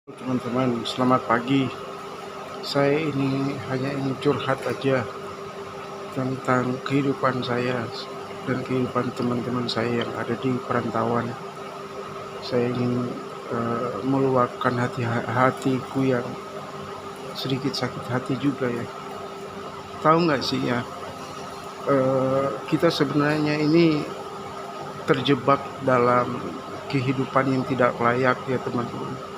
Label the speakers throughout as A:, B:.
A: Teman-teman, selamat pagi. Saya ini hanya ingin curhat aja tentang kehidupan saya dan kehidupan teman-teman saya yang ada di perantauan. Saya ingin meluapkan hatiku yang sedikit sakit hati juga ya. Tahu nggak sih ya, kita sebenarnya ini terjebak dalam kehidupan yang tidak layak ya teman-teman.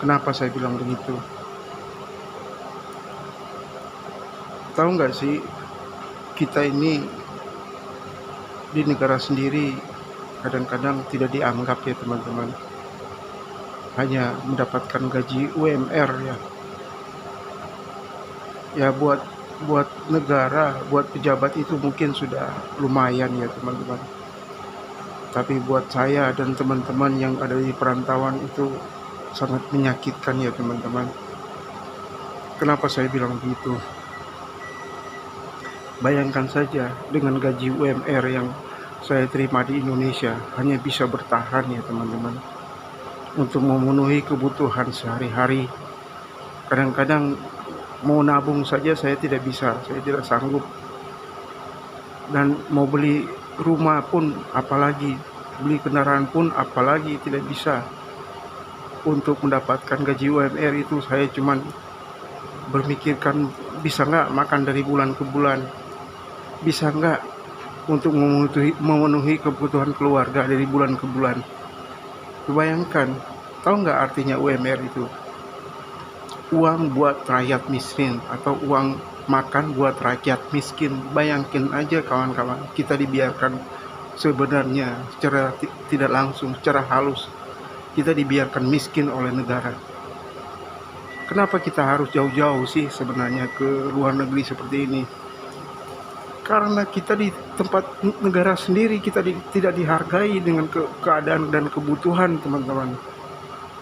A: Kenapa saya bilang begitu? Tahu nggak sih, kita ini di negara sendiri kadang-kadang tidak dianggap ya teman-teman, hanya mendapatkan gaji UMR ya buat negara, buat pejabat itu mungkin sudah lumayan ya teman-teman, tapi buat saya dan teman-teman yang ada di perantauan itu sangat menyakitkan ya teman-teman. Kenapa saya bilang begitu? Bayangkan saja, dengan gaji UMR yang saya terima di Indonesia hanya bisa bertahan ya teman-teman, untuk memenuhi kebutuhan sehari-hari. Kadang-kadang mau nabung saja saya tidak bisa, saya tidak sanggup. Dan mau beli rumah pun apalagi, beli kendaraan pun apalagi tidak bisa. Untuk mendapatkan gaji UMR itu saya cuman berpikirkan bisa nggak makan dari bulan ke bulan, bisa nggak untuk memenuhi kebutuhan keluarga dari bulan ke bulan. Bayangkan, tahu nggak artinya UMR itu? Uang buat rakyat miskin atau uang makan buat rakyat miskin. Bayangkan aja kawan-kawan, kita dibiarkan sebenarnya secara tidak langsung, secara halus, kita dibiarkan miskin oleh negara. Kenapa kita harus jauh-jauh sih sebenarnya ke luar negeri seperti ini? Karena kita di tempat negara sendiri kita tidak dihargai dengan keadaan dan kebutuhan teman-teman.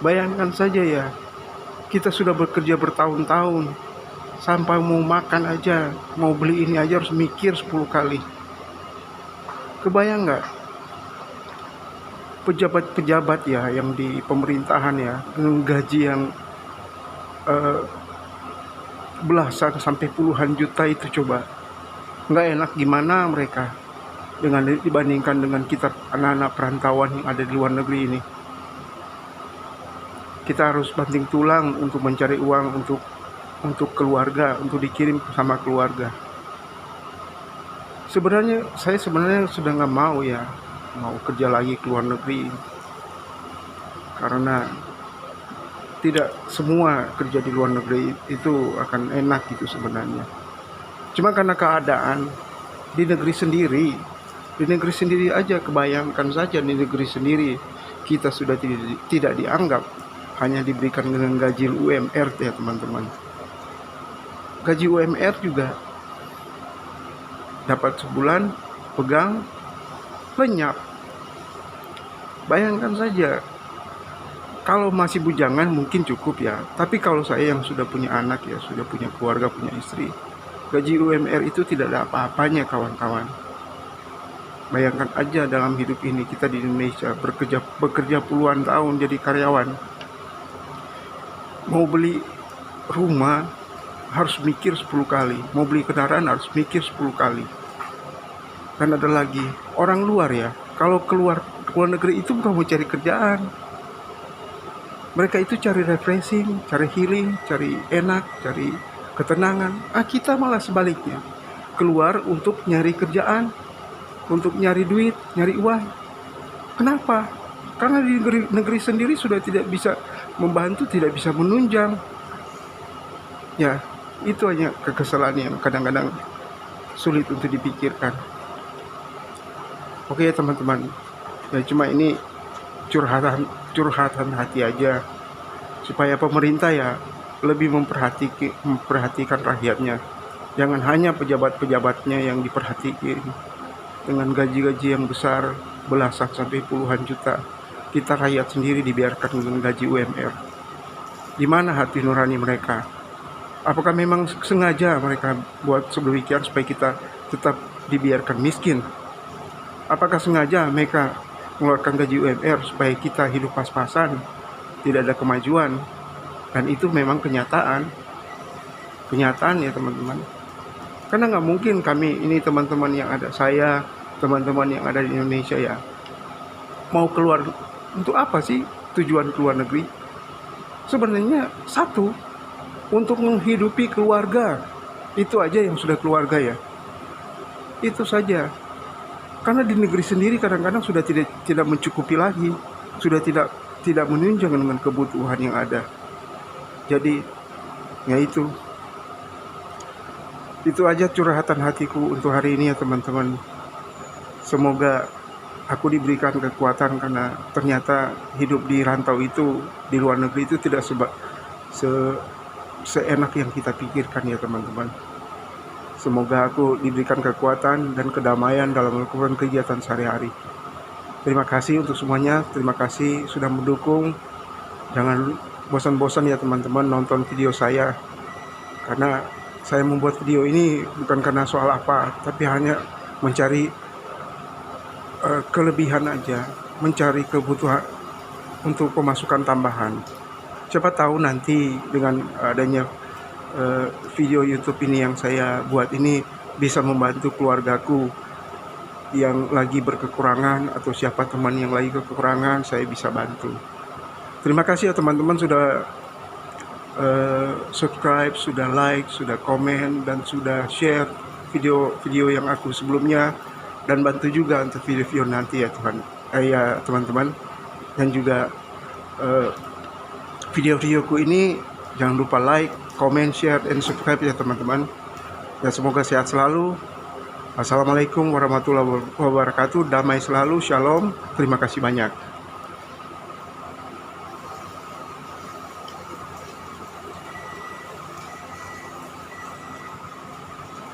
A: Bayangkan saja ya, kita sudah bekerja bertahun-tahun, sampai mau makan aja, mau beli ini aja harus mikir 10 kali. Kebayang nggak pejabat-pejabat ya yang di pemerintahan ya, dengan gaji yang belasan sampai puluhan juta itu, coba nggak enak gimana mereka dibandingkan dengan kita anak-anak perantauan yang ada di luar negeri ini. Kita harus banting tulang untuk mencari uang untuk keluarga, untuk dikirim sama keluarga. Saya sebenarnya sudah nggak mau kerja lagi ke luar negeri, karena tidak semua kerja di luar negeri itu akan enak gitu sebenarnya. Cuma karena keadaan di negeri sendiri aja, kebayangkan saja di negeri sendiri kita sudah tidak dianggap, hanya diberikan dengan gaji UMR ya teman-teman. Gaji UMR juga dapat sebulan, pegang, lenyap. Bayangkan saja, kalau masih bujangan mungkin cukup ya, tapi kalau saya yang sudah punya anak ya, sudah punya keluarga, punya istri, gaji UMR itu tidak ada apa-apanya kawan-kawan. Bayangkan aja dalam hidup ini kita di Indonesia bekerja puluhan tahun jadi karyawan. Mau beli rumah harus mikir 10 kali, mau beli kendaraan harus mikir 10 kali. Dan ada lagi orang luar ya, kalau keluar negeri itu bukan mau cari kerjaan. Mereka itu cari refreshing, cari healing, cari enak, cari ketenangan. Kita malah sebaliknya, keluar untuk nyari kerjaan, untuk nyari duit, nyari uang. Kenapa? Karena di negeri sendiri sudah tidak bisa membantu, tidak bisa menunjang. Ya, itu hanya kekesalan yang kadang-kadang sulit untuk dipikirkan. Oke ya teman-teman, ya cuma ini curhatan hati aja, supaya pemerintah ya lebih memperhatikan rakyatnya. Jangan hanya pejabat-pejabatnya yang diperhatikan dengan gaji-gaji yang besar, belasan sampai puluhan juta. Kita rakyat sendiri dibiarkan dengan gaji UMR. Di mana hati nurani mereka? Apakah memang sengaja mereka buat sedemikian supaya kita tetap dibiarkan miskin? Apakah sengaja mereka mengeluarkan gaji UMR supaya kita hidup pas-pasan? tidak ada kemajuan. Dan itu memang kenyataan ya teman-teman. Karena nggak mungkin kami ini teman-teman yang ada, saya, teman-teman yang ada di Indonesia ya, mau keluar. Untuk apa sih tujuan keluar negeri? Sebenarnya satu, untuk menghidupi keluarga. Itu aja yang sudah keluarga ya. Itu saja. Karena di negeri sendiri kadang-kadang sudah tidak mencukupi lagi, sudah tidak menunjang dengan kebutuhan yang ada. Jadi ya itu aja curhatan hatiku untuk hari ini ya teman-teman. Semoga aku diberikan kekuatan, karena ternyata hidup di rantau itu, di luar negeri itu tidak seenak yang kita pikirkan ya teman-teman. Semoga aku diberikan kekuatan dan kedamaian dalam melakukan kegiatan sehari-hari. Terima kasih untuk semuanya, terima kasih sudah mendukung. Jangan bosan-bosan ya teman-teman nonton video saya, karena saya membuat video ini bukan karena soal apa, tapi hanya mencari kelebihan aja, mencari kebutuhan untuk pemasukan tambahan. Siapa tahu nanti dengan adanya video YouTube ini yang saya buat ini bisa membantu keluargaku yang lagi berkekurangan, atau siapa teman yang lagi kekurangan, saya bisa bantu. Terima kasih ya teman-teman sudah subscribe, sudah like, sudah komen, dan sudah share video-video yang aku sebelumnya, dan bantu juga untuk video-video nanti ya ya teman-teman. Dan juga video-videoku ini jangan lupa like, komen, share, dan subscribe ya teman-teman. Dan semoga sehat selalu. Assalamualaikum warahmatullahi wabarakatuh. Damai selalu. Shalom. Terima kasih banyak.